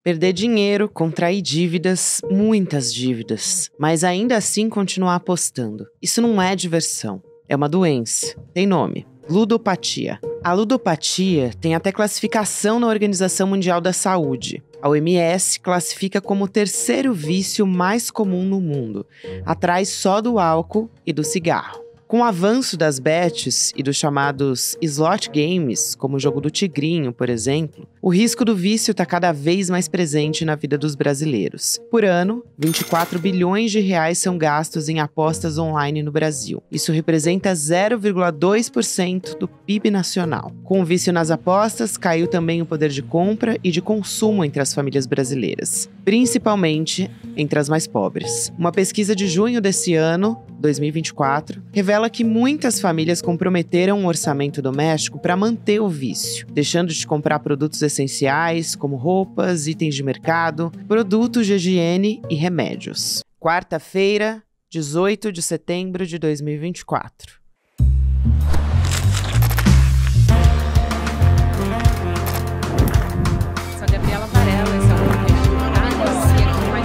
Perder dinheiro, contrair dívidas, muitas dívidas, mas ainda assim continuar apostando. Isso não é diversão, é uma doença. Tem nome: ludopatia. A ludopatia tem até classificação na Organização Mundial da Saúde. A OMS classifica como o terceiro vício mais comum no mundo, atrás só do álcool e do cigarro. Com o avanço das bets e dos chamados slot games, como o jogo do tigrinho, por exemplo, o risco do vício está cada vez mais presente na vida dos brasileiros. Por ano, 24 bilhões de reais são gastos em apostas online no Brasil. Isso representa 0,2% do PIB nacional. Com o vício nas apostas, caiu também o poder de compra e de consumo entre as famílias brasileiras, principalmente entre as mais pobres. Uma pesquisa de junho desse ano, 2024, revela que muitas famílias comprometeram o orçamento doméstico para manter o vício, deixando de comprar produtos essenciais, como roupas, itens de mercado, produtos de higiene e remédios. Quarta-feira, 18 de setembro de 2024. Sou Gabriela Varela, esse é o podcast com mais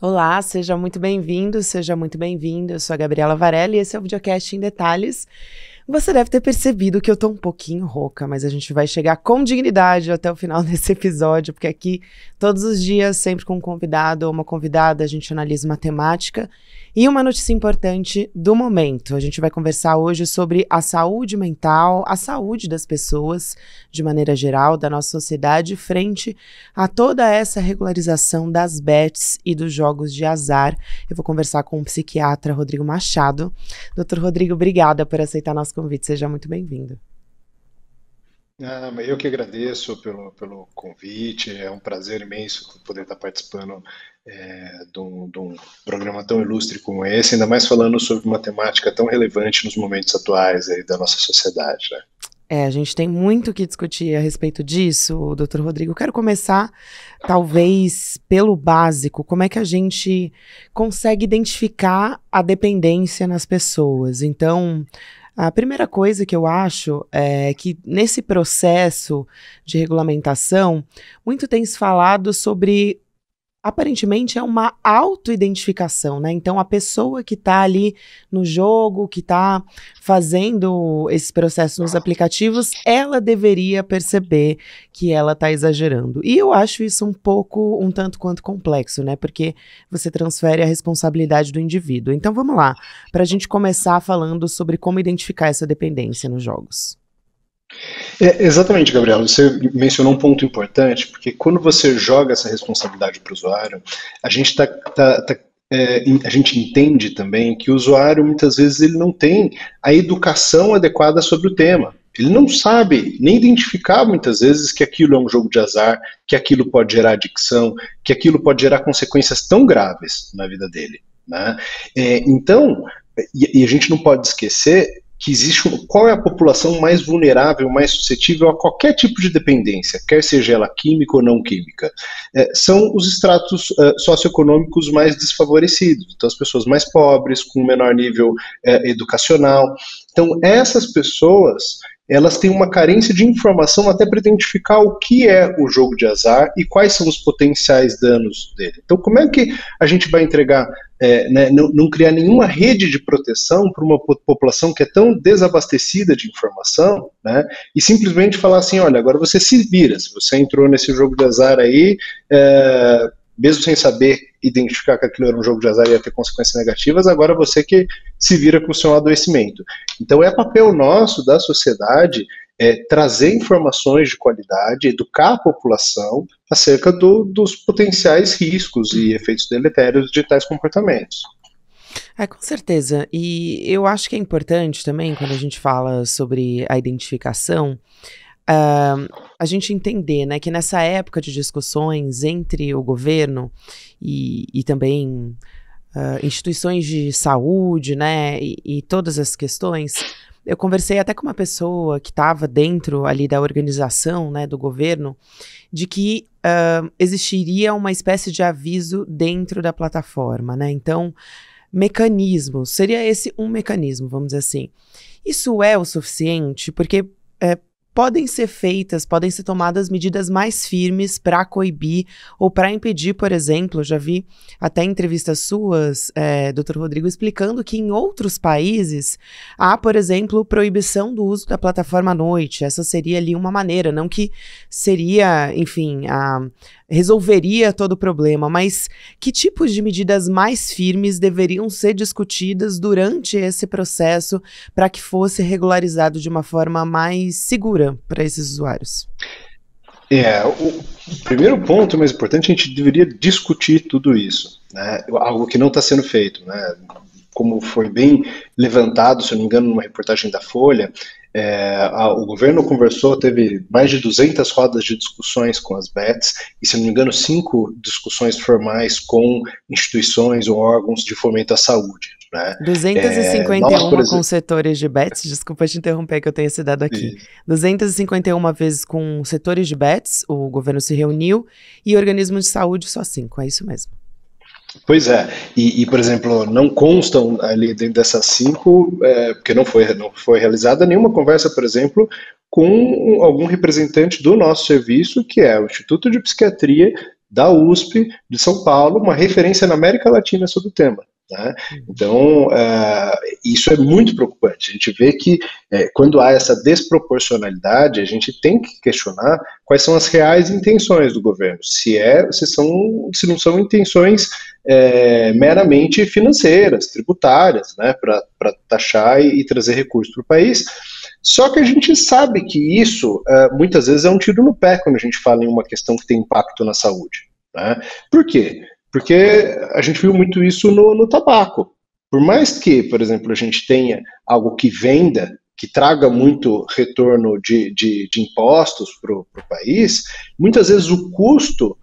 Olá, seja muito bem-vindo, seja muito bem-vinda. Eu sou a Gabriela Varela e esse é o Videocast em Detalhes. Você deve ter percebido que eu tô um pouquinho rouca, mas a gente vai chegar com dignidade até o final desse episódio, porque aqui, todos os dias, sempre com um convidado ou uma convidada, a gente analisa uma temática e uma notícia importante do momento. A gente vai conversar hoje sobre a saúde mental, a saúde das pessoas, de maneira geral, da nossa sociedade, frente a toda essa regularização das bets e dos jogos de azar. Eu vou conversar com o psiquiatra Rodrigo Machado. Doutor Rodrigo, obrigada por aceitar nosso convite. Seja muito bem-vindo. Eu que agradeço pelo convite. É um prazer imenso poder estar participando de um programa tão ilustre como esse, ainda mais falando sobre uma temática tão relevante nos momentos atuais aí da nossa sociedade, né? A gente tem muito o que discutir a respeito disso, doutor Rodrigo. Eu quero começar, talvez, pelo básico. Como é que a gente consegue identificar a dependência nas pessoas? Então, a primeira coisa que eu acho é que nesse processo de regulamentação, muito tem se falado sobre, aparentemente, é uma autoidentificação, né? Então, a pessoa que está ali no jogo, que está fazendo esse processo nos aplicativos, ela deveria perceber que ela está exagerando. E eu acho isso um tanto quanto complexo, né? Porque você transfere a responsabilidade do indivíduo. Então, vamos lá, para a gente começar falando sobre como identificar essa dependência nos jogos. Exatamente, Gabriela. Você mencionou um ponto importante, porque quando você joga essa responsabilidade para o usuário, a gente a gente entende também que o usuário, muitas vezes, ele não tem a educação adequada sobre o tema. Ele não sabe nem identificar, muitas vezes, que aquilo é um jogo de azar, que aquilo pode gerar adicção, que aquilo pode gerar consequências tão graves na vida dele, né? Então, a gente não pode esquecer que existe qual é a população mais vulnerável, mais suscetível a qualquer tipo de dependência, quer seja ela química ou não química. São os estratos socioeconômicos mais desfavorecidos, então as pessoas mais pobres, com menor nível educacional. Então essas pessoas, elas têm uma carência de informação até para identificar o que é o jogo de azar e quais são os potenciais danos dele. Então como é que a gente vai entregar, não criar nenhuma rede de proteção para uma população que é tão desabastecida de informação, né, e simplesmente falar assim, olha, agora você se vira, se você entrou nesse jogo de azar aí, mesmo sem saber identificar que aquilo era um jogo de azar e ia ter consequências negativas, agora você que se vira com o seu adoecimento. Então é papel nosso, da sociedade, trazer informações de qualidade, educar a população acerca dos potenciais riscos e efeitos deletérios de tais comportamentos. Com certeza. E eu acho que é importante também, quando a gente fala sobre a identificação, a gente entender, né, que nessa época de discussões entre o governo e também instituições de saúde, né, e todas as questões, eu conversei até com uma pessoa que estava dentro ali da organização, né, do governo, de que existiria uma espécie de aviso dentro da plataforma, né, então mecanismos. Seria esse um mecanismo, vamos dizer assim. Isso é o suficiente? Porque podem ser tomadas medidas mais firmes para coibir ou para impedir, por exemplo, já vi até entrevistas suas, Dr. Rodrigo, explicando que em outros países há, por exemplo, proibição do uso da plataforma à noite. Essa seria ali uma maneira, não que seria, enfim, resolveria todo o problema, mas que tipos de medidas mais firmes deveriam ser discutidas durante esse processo para que fosse regularizado de uma forma mais segura para esses usuários? O primeiro ponto mais importante, a gente deveria discutir tudo isso, né? Algo que não está sendo feito, né? Como foi bem levantado, se eu não me engano, numa reportagem da Folha, o governo conversou, teve mais de 200 rodas de discussões com as bets e, se não me engano, 5 discussões formais com instituições ou órgãos de fomento à saúde. Né? 251 com setores de bets, desculpa te interromper que eu tenho esse dado aqui. 251 vezes com setores de bets, o governo se reuniu, e organismos de saúde só 5, é isso mesmo. Pois é, por exemplo, não constam ali dentro dessas 5, porque não foi realizada nenhuma conversa, por exemplo, com algum representante do nosso serviço, que é o Instituto de Psiquiatria da USP de São Paulo, uma referência na América Latina sobre o tema. Né? Então, isso é muito preocupante. A gente vê que quando há essa desproporcionalidade, a gente tem que questionar quais são as reais intenções do governo, se não são intenções meramente financeiras, tributárias, né, para taxar e trazer recursos para o país. Só que a gente sabe que isso muitas vezes é um tiro no pé quando a gente fala em uma questão que tem impacto na saúde. Né? Por quê? Porque a gente viu muito isso no tabaco. Por mais que, por exemplo, a gente tenha algo que venda, que traga muito retorno de impostos para o país, muitas vezes o custo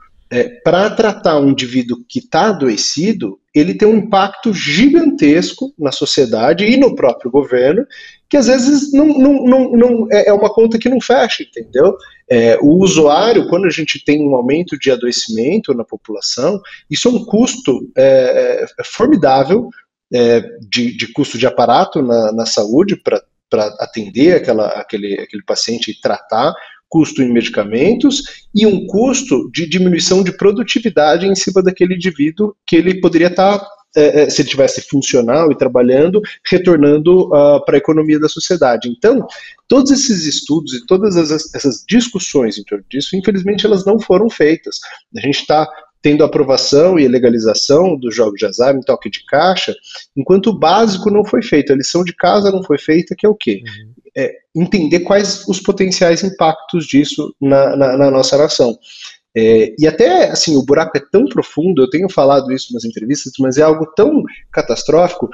para tratar um indivíduo que está adoecido, ele tem um impacto gigantesco na sociedade e no próprio governo, que às vezes não é uma conta que não fecha, entendeu? O usuário, quando a gente tem um aumento de adoecimento na população, isso é um custo formidável de custo de aparato na saúde para atender aquele paciente e tratar, custo em medicamentos e um custo de diminuição de produtividade em cima daquele indivíduo que ele poderia estar, se ele tivesse funcional e trabalhando, retornando para a economia da sociedade. Então, todos esses estudos e todas essas discussões em torno disso, infelizmente, elas não foram feitas. A gente está tendo aprovação e legalização dos jogos de azar em toque de caixa, enquanto o básico não foi feito, a lição de casa não foi feita, que é o quê? Entender quais os potenciais impactos disso na nossa nação. E até, assim, o buraco é tão profundo, eu tenho falado isso nas entrevistas, mas é algo tão catastrófico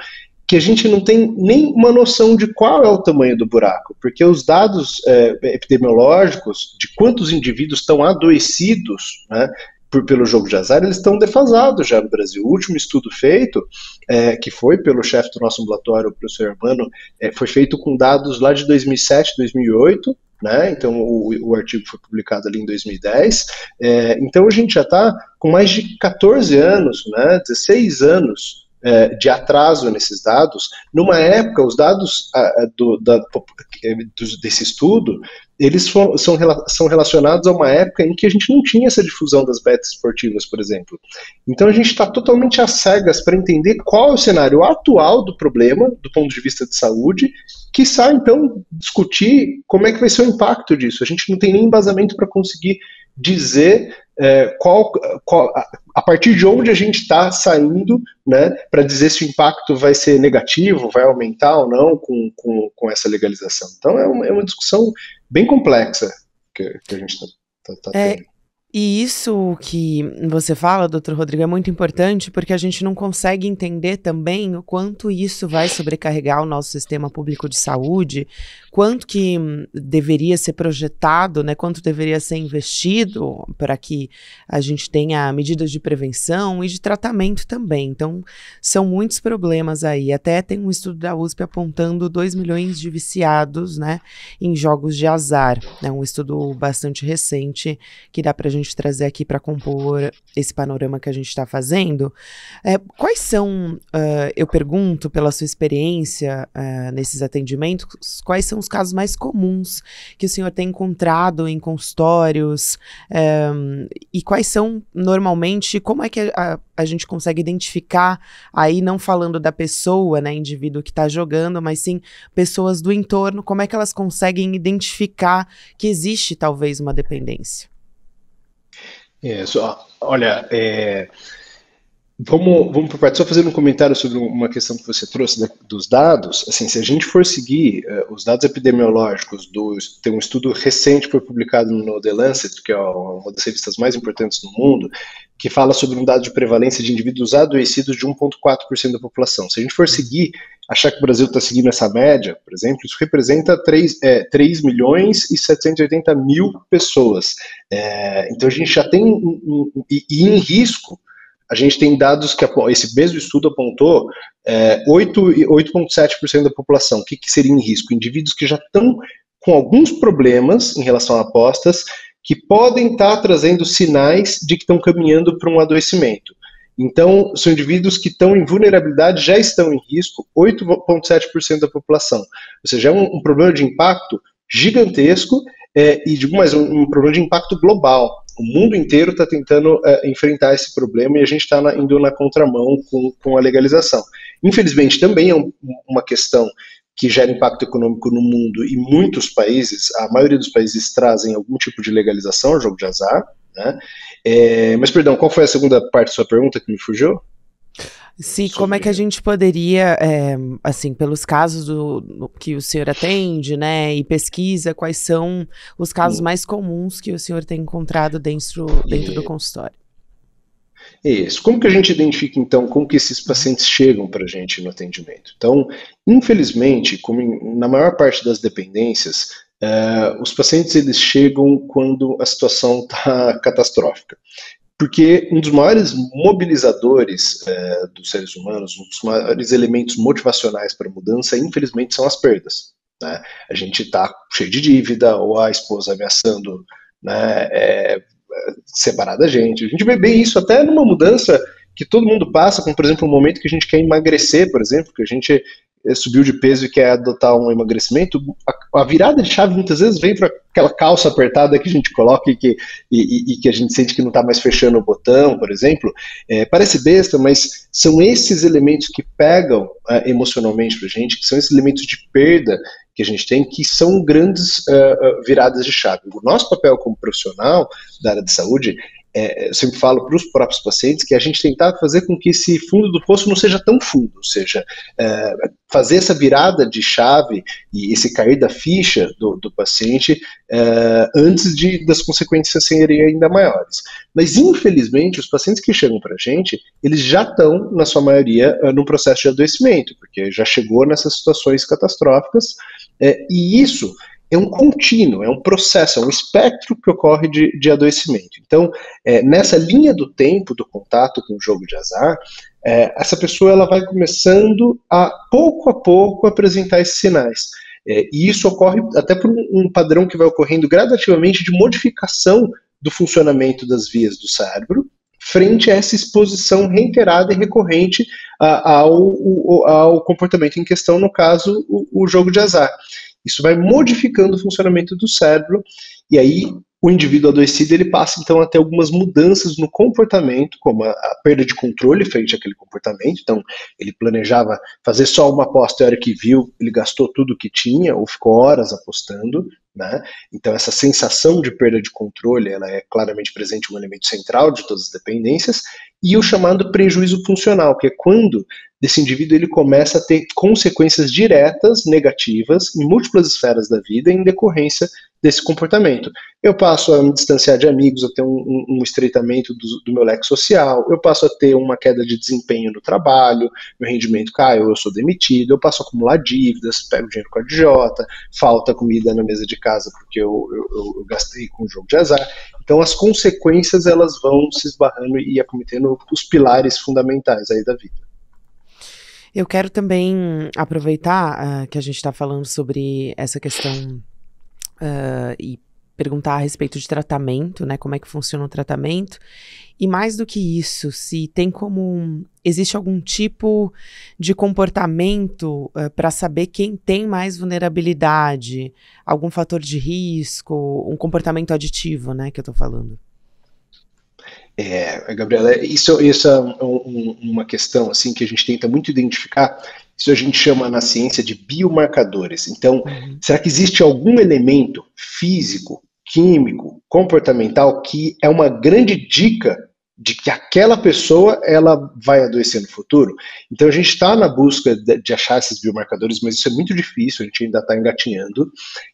que a gente não tem nem uma noção de qual é o tamanho do buraco, porque os dados epidemiológicos de quantos indivíduos estão adoecidos, né, pelo jogo de azar, eles estão defasados já no Brasil. O último estudo feito, que foi pelo chefe do nosso ambulatório, o professor Hermano, foi feito com dados lá de 2007, 2008, né? Então o artigo foi publicado ali em 2010, então a gente já está com mais de 14 anos, né, 16 anos de atraso nesses dados. Numa época, os dados desse estudo, eles são relacionados a uma época em que a gente não tinha essa difusão das bets esportivas, por exemplo. Então a gente está totalmente às cegas para entender qual é o cenário atual do problema, do ponto de vista de saúde, quiçá então discutir como é que vai ser o impacto disso. A gente não tem nem embasamento para conseguir dizer a partir de onde a gente está saindo, né, para dizer se o impacto vai ser negativo, vai aumentar ou não com essa legalização. Então é uma discussão bem complexa que a gente está tendo. E isso que você fala, doutor Rodrigo, é muito importante porque a gente não consegue entender também o quanto isso vai sobrecarregar o nosso sistema público de saúde, quanto que deveria ser projetado, né, quanto deveria ser investido para que a gente tenha medidas de prevenção e de tratamento também. Então, são muitos problemas aí. Até tem um estudo da USP apontando 2 milhões de viciados, né, em jogos de azar. É um estudo bastante recente que dá para a gente gente trazer aqui para compor esse panorama que a gente está fazendo. Quais são, eu pergunto pela sua experiência nesses atendimentos, quais são os casos mais comuns que o senhor tem encontrado em consultórios, e quais são, normalmente, como é que a gente consegue identificar, aí não falando da pessoa, né, indivíduo que está jogando, mas sim pessoas do entorno, como é que elas conseguem identificar que existe talvez uma dependência? Olha, vamos por partes. Só fazendo um comentário sobre uma questão que você trouxe dos dados. Assim, se a gente for seguir os dados epidemiológicos, tem um estudo recente que foi publicado no The Lancet, que é uma das revistas mais importantes do mundo, que fala sobre um dado de prevalência de indivíduos adoecidos de 1,4% da população. Se a gente for seguir, achar que o Brasil está seguindo essa média, por exemplo, isso representa 3 milhões e 780 mil pessoas. Então a gente já tem, e em risco, a gente tem dados que esse mesmo estudo apontou 8,7% da população. O que seria em risco? Indivíduos que já estão com alguns problemas em relação a apostas, que podem estar trazendo sinais de que estão caminhando para um adoecimento. Então, são indivíduos que estão em vulnerabilidade, já estão em risco, 8,7% da população. Ou seja, é um problema de impacto gigantesco e, digo mais, um problema de impacto global. O mundo inteiro está tentando enfrentar esse problema e a gente está indo na contramão com a legalização. Infelizmente, também é uma questão que gera impacto econômico no mundo e muitos países, a maioria dos países trazem algum tipo de legalização ao jogo de azar, né? Mas, perdão, qual foi a segunda parte da sua pergunta que me fugiu? Sim, como é que a gente poderia, assim, pelos casos que o senhor atende, né, e pesquisa, quais são os casos mais comuns que o senhor tem encontrado dentro do consultório? Isso. Como que a gente identifica, então, como que esses pacientes chegam para a gente no atendimento? Então, infelizmente, como na maior parte das dependências, os pacientes eles chegam quando a situação está catastrófica. Porque um dos maiores mobilizadores dos seres humanos, um dos maiores elementos motivacionais para a mudança, infelizmente, são as perdas. Né? A gente está cheio de dívida, ou a esposa ameaçando, né, separar da gente. A gente vê bem isso até numa mudança que todo mundo passa, como, por exemplo, um momento que a gente quer emagrecer, por exemplo, que a gente subiu de peso e quer adotar um emagrecimento, a virada de chave muitas vezes vem para aquela calça apertada que a gente coloca e que a gente sente que não está mais fechando o botão, por exemplo. Parece besta, mas são esses elementos que pegam emocionalmente para a gente, que são esses elementos de perda que a gente tem, que são grandes viradas de chave. O nosso papel como profissional da área de saúde, eu sempre falo para os próprios pacientes que a gente tentar fazer com que esse fundo do poço não seja tão fundo, ou seja, fazer essa virada de chave e esse cair da ficha do paciente antes das consequências serem ainda maiores. Mas, infelizmente, os pacientes que chegam para a gente, eles já estão, na sua maioria, no processo de adoecimento, porque já chegou nessas situações catastróficas, e isso é um contínuo, é um processo, é um espectro que ocorre de adoecimento. Então, nessa linha do tempo do contato com o jogo de azar, essa pessoa ela vai começando a pouco apresentar esses sinais. E isso ocorre até por um padrão que vai ocorrendo gradativamente de modificação do funcionamento das vias do cérebro, frente a essa exposição reiterada e recorrente ao comportamento em questão, no caso, o jogo de azar. Isso vai modificando o funcionamento do cérebro, e aí o indivíduo adoecido ele passa então a ter algumas mudanças no comportamento, como a perda de controle frente àquele comportamento. Então ele planejava fazer só uma aposta, e a hora que viu, ele gastou tudo o que tinha, ou ficou horas apostando, né? Então essa sensação de perda de controle, ela é claramente presente, um elemento central de todas as dependências, e o chamado prejuízo funcional, que é quando desse indivíduo ele começa a ter consequências diretas, negativas, em múltiplas esferas da vida, em decorrência desse comportamento. Eu passo a me distanciar de amigos, eu tenho um estreitamento do meu leque social, eu passo a ter uma queda de desempenho no trabalho, meu rendimento cai, ou eu sou demitido, eu passo a acumular dívidas, pego dinheiro com a agiota, falta comida na mesa de casa porque eu gastei com o jogo de azar. Então as consequências elas vão se esbarrando e acometendo os pilares fundamentais aí da vida. Eu quero também aproveitar que a gente está falando sobre essa questão e perguntar a respeito de tratamento, né? Como é que funciona o tratamento. E mais do que isso, se tem como... Existe algum tipo de comportamento para saber quem tem mais vulnerabilidade, algum fator de risco, um comportamento aditivo, né, que eu estou falando. Gabriela, isso é uma questão assim que a gente tenta muito identificar. Isso a gente chama na ciência de biomarcadores. Então, será que existe algum elemento físico, químico, comportamental que é uma grande dica de que aquela pessoa ela vai adoecer no futuro? Então a gente está na busca de achar esses biomarcadores, mas isso é muito difícil, a gente ainda está engatinhando.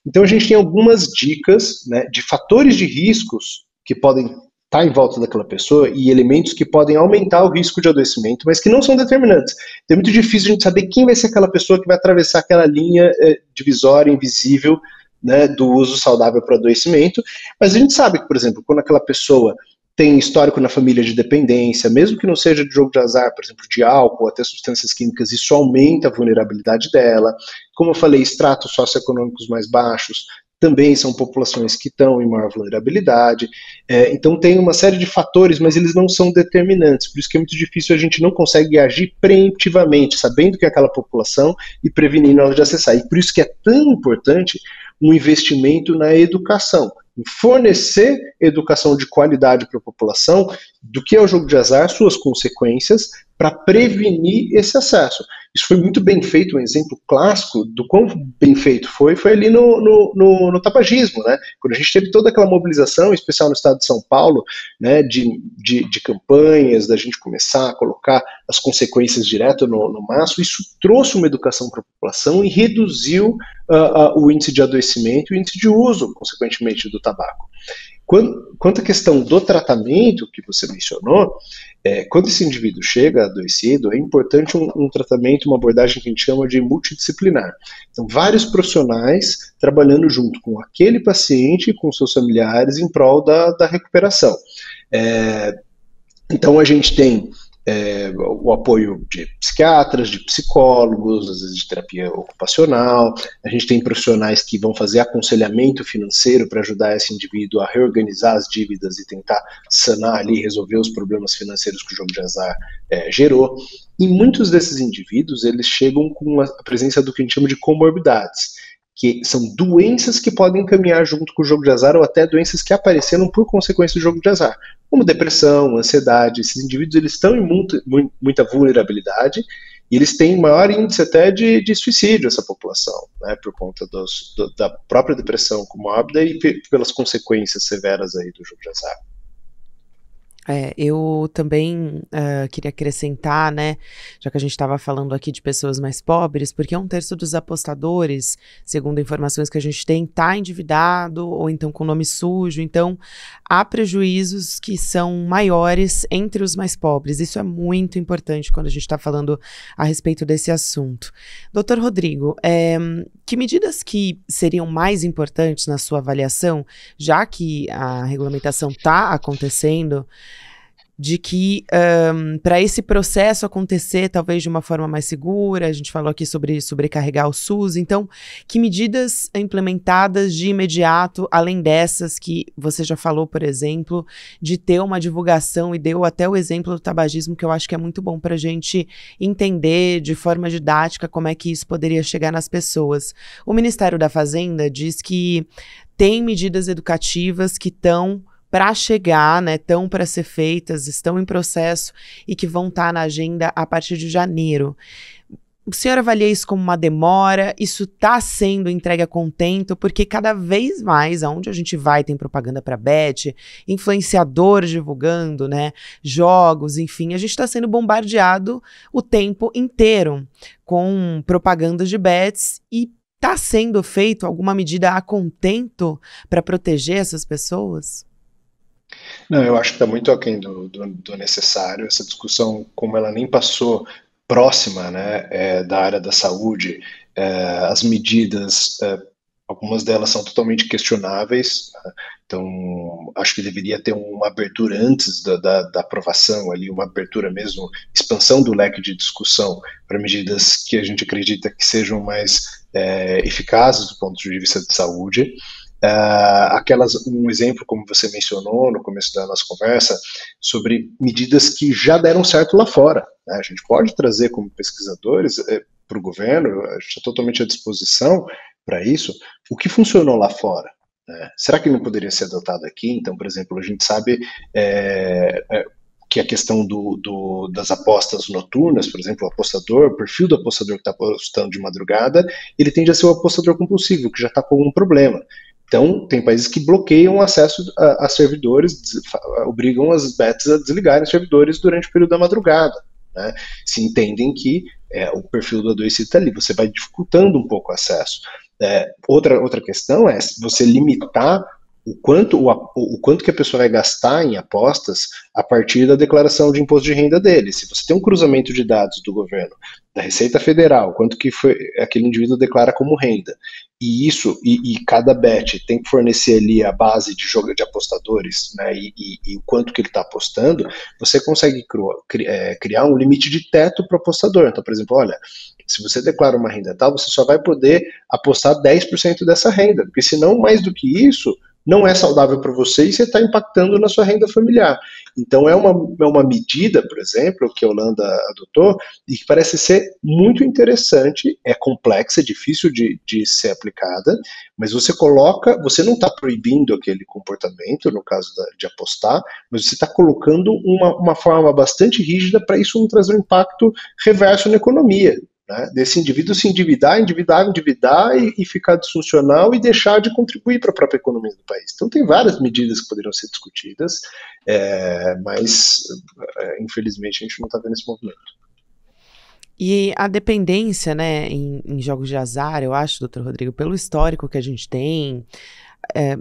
Então a gente tem algumas dicas, né, de fatores de riscos que podem estar em volta daquela pessoa e elementos que podem aumentar o risco de adoecimento, mas que não são determinantes. Então é muito difícil a gente saber quem vai ser aquela pessoa que vai atravessar aquela linha divisória invisível, né, do uso saudável para o adoecimento, mas a gente sabe que, por exemplo, quando aquela pessoa tem histórico na família de dependência, mesmo que não seja de jogo de azar, por exemplo, de álcool, até substâncias químicas, isso aumenta a vulnerabilidade dela. Como eu falei, estratos socioeconômicos mais baixos também são populações que estão em maior vulnerabilidade. Então tem uma série de fatores, mas eles não são determinantes, por isso que é muito difícil, a gente não consegue agir preemptivamente, sabendo que é aquela população e prevenindo ela de acessar. E por isso que é tão importante um investimento na educação, em fornecer educação de qualidade para a população do que é o jogo de azar, suas consequências, para prevenir esse acesso. Isso foi muito bem feito, um exemplo clássico do quão bem feito foi ali no tabagismo, né? Quando a gente teve toda aquela mobilização, em especial no estado de São Paulo, né, de campanhas, da gente começar a colocar as consequências direto no maço, isso trouxe uma educação para a população e reduziu o índice de adoecimento e o índice de uso, consequentemente, do tabaco. Quanto à questão do tratamento que você mencionou, quando esse indivíduo chega adoecido, é importante um tratamento, uma abordagem que a gente chama de multidisciplinar. Então, vários profissionais trabalhando junto com aquele paciente e com seus familiares em prol da recuperação. Então, a gente tem o apoio de psiquiatras, de psicólogos, às vezes de terapia ocupacional, a gente tem profissionais que vão fazer aconselhamento financeiro para ajudar esse indivíduo a reorganizar as dívidas e tentar sanar ali, resolver os problemas financeiros que o jogo de azar gerou. E muitos desses indivíduos, eles chegam com a presença do que a gente chama de comorbidades, que são doenças que podem caminhar junto com o jogo de azar ou até doenças que apareceram por consequência do jogo de azar, como depressão, ansiedade. Esses indivíduos eles estão em muita vulnerabilidade e eles têm maior índice até de suicídio, essa população, né, por conta da própria depressão comorbida e pelas consequências severas aí do jogo de azar. Eu também queria acrescentar, né, já que a gente estava falando aqui de pessoas mais pobres, porque 1/3 dos apostadores, segundo informações que a gente tem, está endividado ou então com nome sujo, então há prejuízos que são maiores entre os mais pobres. Isso é muito importante quando a gente está falando a respeito desse assunto. Doutor Rodrigo, que medidas que seriam mais importantes na sua avaliação, já que a regulamentação está acontecendo, de que para esse processo acontecer talvez de uma forma mais segura, a gente falou aqui sobre sobrecarregar o SUS, então que medidas implementadas de imediato, além dessas que você já falou, por exemplo, de ter uma divulgação e deu até o exemplo do tabagismo, que eu acho que é muito bom para a gente entender de forma didática como é que isso poderia chegar nas pessoas. O Ministério da Fazenda diz que tem medidas educativas que estão para chegar, né, estão para ser feitas, estão em processo e que vão estar na agenda a partir de janeiro. O senhor avalia isso como uma demora? Isso está sendo entregue a contento? Porque cada vez mais, aonde a gente vai, tem propaganda para bet, influenciador divulgando, né, jogos, enfim, a gente está sendo bombardeado o tempo inteiro com propagandas de bets e está sendo feito alguma medida a contento para proteger essas pessoas? Não, eu acho que está muito aquém do necessário. Essa discussão, como ela nem passou próxima, né, da área da saúde, as medidas, algumas delas são totalmente questionáveis, né? Então acho que deveria ter uma abertura antes da aprovação, ali, uma abertura mesmo, expansão do leque de discussão para medidas que a gente acredita que sejam mais eficazes do ponto de vista de saúde. Um exemplo, como você mencionou no começo da nossa conversa, sobre medidas que já deram certo lá fora, né? A gente pode trazer como pesquisadores para o governo, a gente está totalmente à disposição para isso, o que funcionou lá fora. Será que não poderia ser adotado aqui? Então, por exemplo, a gente sabe que a questão das apostas noturnas, por exemplo, o perfil do apostador que está apostando de madrugada, ele tende a ser um apostador compulsivo, que já está com algum problema. Então, tem países que bloqueiam o acesso a servidores, obrigam as bets a desligarem os servidores durante o período da madrugada, né? Se entendem que o perfil do adoecido está ali, você vai dificultando um pouco o acesso. Outra questão é você limitar o quanto que a pessoa vai gastar em apostas a partir da declaração de imposto de renda dele. Se você tem um cruzamento de dados do governo, da Receita Federal, quanto que aquele indivíduo declara como renda, e cada bet tem que fornecer ali a base de jogo de apostadores, né, e o quanto que ele está apostando, você consegue criar um limite de teto para o apostador. Então, por exemplo, olha, se você declara uma renda tal, você só vai poder apostar 10% dessa renda, porque senão, mais do que isso, não é saudável para você e você está impactando na sua renda familiar. Então é uma medida, por exemplo, que a Holanda adotou e que parece ser muito interessante, é complexa, é difícil de ser aplicada, mas você não está proibindo aquele comportamento, no caso de apostar, mas você está colocando uma forma bastante rígida para isso não trazer um impacto reverso na economia. Né, desse indivíduo se endividar e ficar disfuncional e deixar de contribuir para a própria economia do país. Então tem várias medidas que poderiam ser discutidas, mas infelizmente a gente não está vendo esse movimento. E a dependência, né, em jogos de azar, eu acho, doutor Rodrigo, pelo histórico que a gente tem,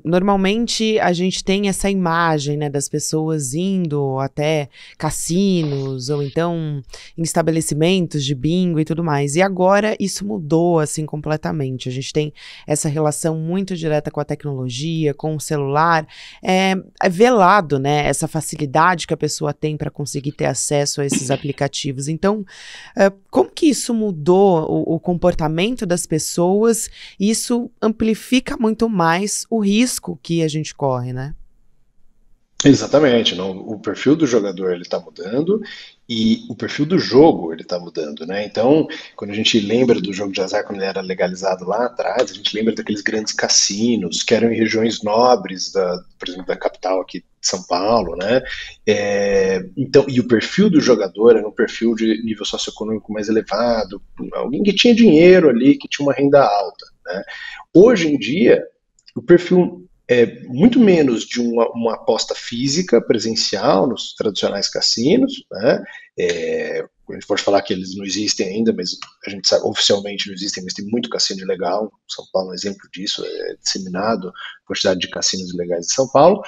normalmente a gente tem essa imagem, né, das pessoas indo até cassinos ou então em estabelecimentos de bingo e tudo mais. E agora isso mudou assim completamente. A gente tem essa relação muito direta com a tecnologia, com o celular. É velado, né, essa facilidade que a pessoa tem para conseguir ter acesso a esses aplicativos. Então, como que isso mudou o comportamento das pessoas? Isso amplifica muito mais o risco que a gente corre, né? Exatamente, não, o perfil do jogador ele está mudando e o perfil do jogo ele está mudando, né? Então, quando a gente lembra do jogo de azar quando ele era legalizado lá atrás, a gente lembra daqueles grandes cassinos que eram em regiões nobres, por exemplo, da capital aqui de São Paulo, né? Então, e o perfil do jogador era um perfil de nível socioeconômico mais elevado, alguém que tinha dinheiro ali, que tinha uma renda alta, né? Hoje em dia o perfil é muito menos de uma aposta física, presencial, nos tradicionais cassinos, né? A gente pode falar que eles não existem ainda, mas a gente sabe, oficialmente não existem, mas tem muito cassino ilegal. São Paulo é um exemplo disso, é disseminado a quantidade de cassinos ilegais em São Paulo.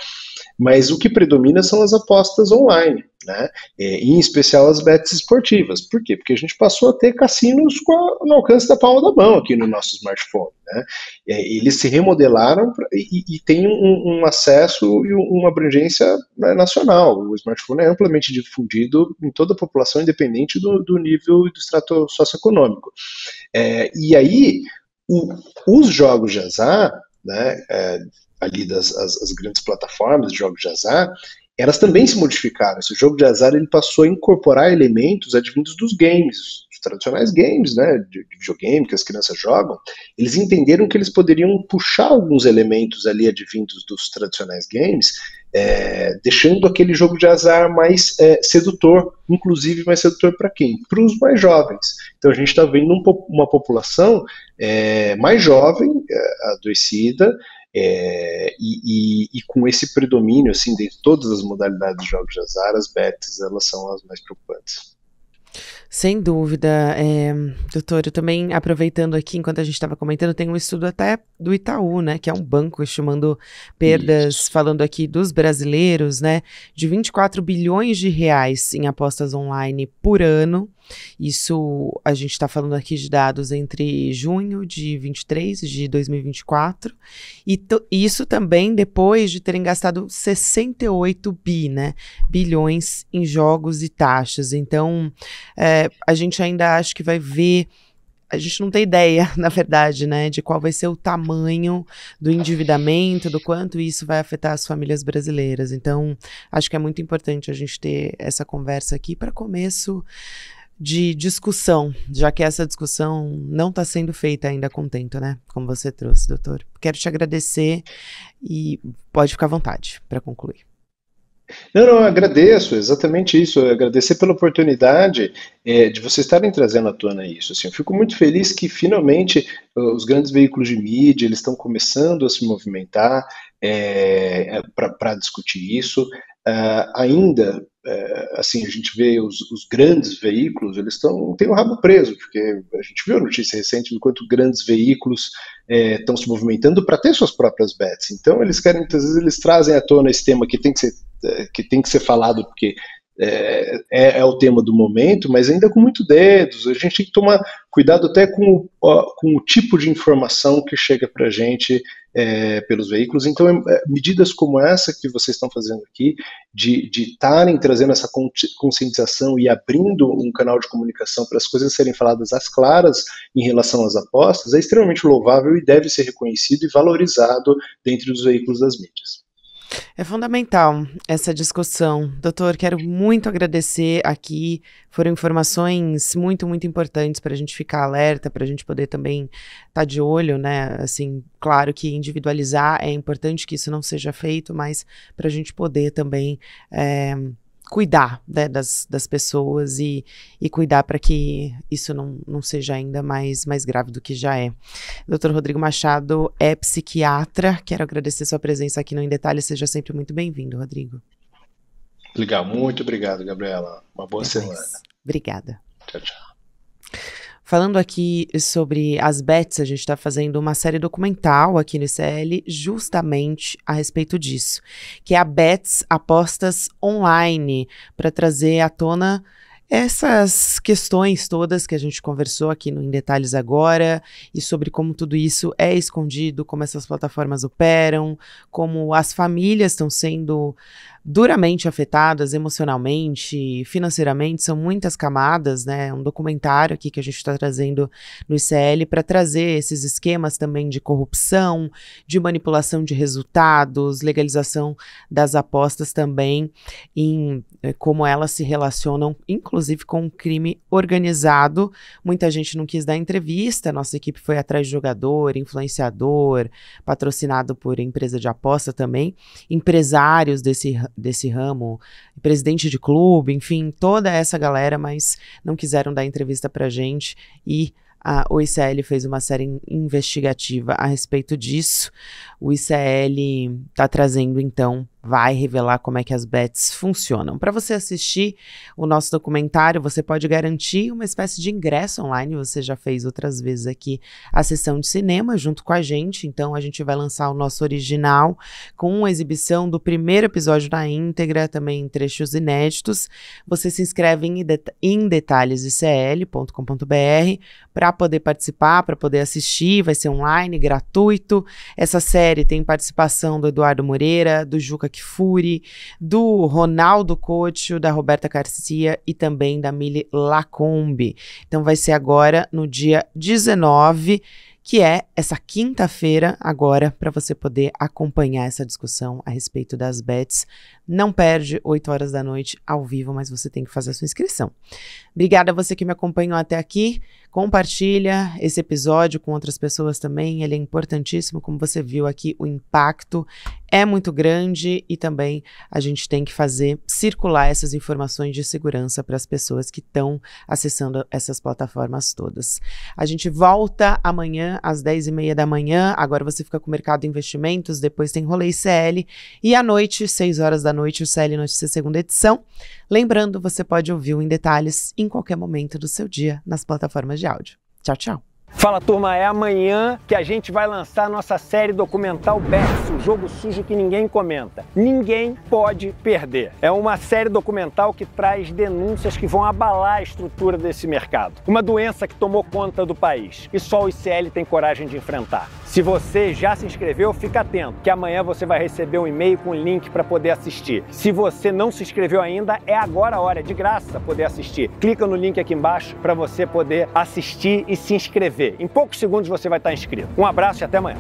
Mas o que predomina são as apostas online, né? Em especial as bets esportivas. Por quê? Porque a gente passou a ter cassinos no alcance da palma da mão aqui no nosso smartphone, né? Eles se remodelaram e tem um acesso e uma abrangência, né, nacional. O smartphone é amplamente difundido em toda a população, independente do nível e do extrato socioeconômico. E aí, os jogos de azar, né, ali as grandes plataformas de jogos de azar, elas também se modificaram. Esse jogo de azar ele passou a incorporar elementos advindos dos games, os tradicionais games, né, de videogame que as crianças jogam. Eles entenderam que eles poderiam puxar alguns elementos ali advindos dos tradicionais games, deixando aquele jogo de azar mais sedutor, inclusive mais sedutor para quem? Para os mais jovens. Então a gente está vendo uma população mais jovem, adoecida, e com esse predomínio assim, de todas as modalidades de jogos de azar, as bets elas são as mais preocupantes. Sem dúvida, doutor, eu também, aproveitando aqui, enquanto a gente estava comentando, tem um estudo até do Itaú, né, que é um banco estimando perdas, falando aqui dos brasileiros, né, de 24 bilhões de reais em apostas online por ano. Isso, a gente está falando aqui de dados entre junho de 23 e de 2024, e isso também depois de terem gastado 68 bilhões em jogos e taxas. Então, a gente ainda acha que vai ver a gente não tem ideia, na verdade, né, de qual vai ser o tamanho do endividamento, do quanto isso vai afetar as famílias brasileiras. Então, acho que é muito importante a gente ter essa conversa aqui para começo de discussão, já que essa discussão não está sendo feita ainda a contento, né, como você trouxe, doutor. Quero te agradecer e pode ficar à vontade para concluir. Não, eu agradeço, exatamente isso. Eu agradecer pela oportunidade de vocês estarem trazendo à tona isso. Assim, eu fico muito feliz que finalmente os grandes veículos de mídia eles estão começando a se movimentar para discutir isso. Ainda, assim, a gente vê os grandes veículos, eles têm o rabo preso, porque a gente viu a notícia recente do quanto grandes veículos estão se movimentando para ter suas próprias bets. Então, eles querem, muitas vezes, eles trazem à tona esse tema que tem que ser falado, porque é o tema do momento, mas ainda com muito dedos. A gente tem que tomar cuidado até com o tipo de informação que chega para a gente pelos veículos. Então, medidas como essa que vocês estão fazendo aqui, de estarem trazendo essa conscientização e abrindo um canal de comunicação para as coisas serem faladas às claras em relação às apostas, é extremamente louvável e deve ser reconhecido e valorizado dentro dos veículos das mídias. É fundamental essa discussão. Doutor, quero muito agradecer aqui. Foram informações muito, muito importantes para a gente ficar alerta, para a gente poder também estar de olho, né? Assim, claro que individualizar é importante que isso não seja feito, mas para a gente poder também cuidar, né, das pessoas e cuidar para que isso não seja ainda mais grave do que já é. Dr. Rodrigo Machado é psiquiatra. Quero agradecer sua presença aqui no Em Detalhes. Seja sempre muito bem-vindo, Rodrigo. Legal, muito obrigado, Gabriela. Uma boa semana. Obrigada. Tchau, tchau. Falando aqui sobre as bets, a gente está fazendo uma série documental aqui no ICL justamente a respeito disso, que é a Bets Apostas Online, para trazer à tona essas questões todas que a gente conversou aqui no Em Detalhes agora, e sobre como tudo isso é escondido, como essas plataformas operam, como as famílias estão sendo duramente afetadas emocionalmente, financeiramente, são muitas camadas, né? Um documentário aqui que a gente está trazendo no ICL para trazer esses esquemas também de corrupção, de manipulação de resultados, legalização das apostas também, em como elas se relacionam, inclusive com o crime organizado. Muita gente não quis dar entrevista, nossa equipe foi atrás de jogador, influenciador, patrocinado por empresa de aposta também, empresários desse ramo, presidente de clube, enfim, toda essa galera, mas não quiseram dar entrevista pra gente e o ICL fez uma série investigativa a respeito disso. O ICL está trazendo, então, vai revelar como é que as bets funcionam. Para você assistir o nosso documentário, você pode garantir uma espécie de ingresso online. Você já fez outras vezes aqui a sessão de cinema junto com a gente. Então, a gente vai lançar o nosso original com uma exibição do primeiro episódio na íntegra, também em trechos inéditos. Você se inscreve em detalhesicl.com.br para poder participar, para poder assistir. Vai ser online, gratuito. Essa série tem participação do Eduardo Moreira, do Juca Kfouri, do Ronaldo Couto, da Roberta Garcia e também da Mili Lacombe. Então vai ser agora no dia 19, que é essa quinta-feira agora, para você poder acompanhar essa discussão a respeito das bets. Não perde, 8 horas da noite, ao vivo, mas você tem que fazer a sua inscrição. Obrigada a você que me acompanhou até aqui. Compartilha esse episódio com outras pessoas também, ele é importantíssimo. Como você viu aqui, o impacto é muito grande e também a gente tem que fazer circular essas informações de segurança para as pessoas que estão acessando essas plataformas todas. A gente volta amanhã às 10h30 da manhã, agora você fica com o Mercado de Investimentos, depois tem Rolê ICL e à noite, 6 horas da noite, o ICL Notícias segunda edição. Lembrando, você pode ouvir o Em Detalhes em qualquer momento do seu dia nas plataformas de áudio. Tchau, tchau. Fala, turma, é amanhã que a gente vai lançar a nossa série documental Bets, o jogo sujo que ninguém comenta. Ninguém pode perder. É uma série documental que traz denúncias que vão abalar a estrutura desse mercado. Uma doença que tomou conta do país e só o ICL tem coragem de enfrentar. Se você já se inscreveu, fica atento, que amanhã você vai receber um e-mail com o link para poder assistir. Se você não se inscreveu ainda, é agora a hora, é de graça poder assistir. Clica no link aqui embaixo para você poder assistir e se inscrever. Em poucos segundos você vai estar inscrito. Um abraço e até amanhã.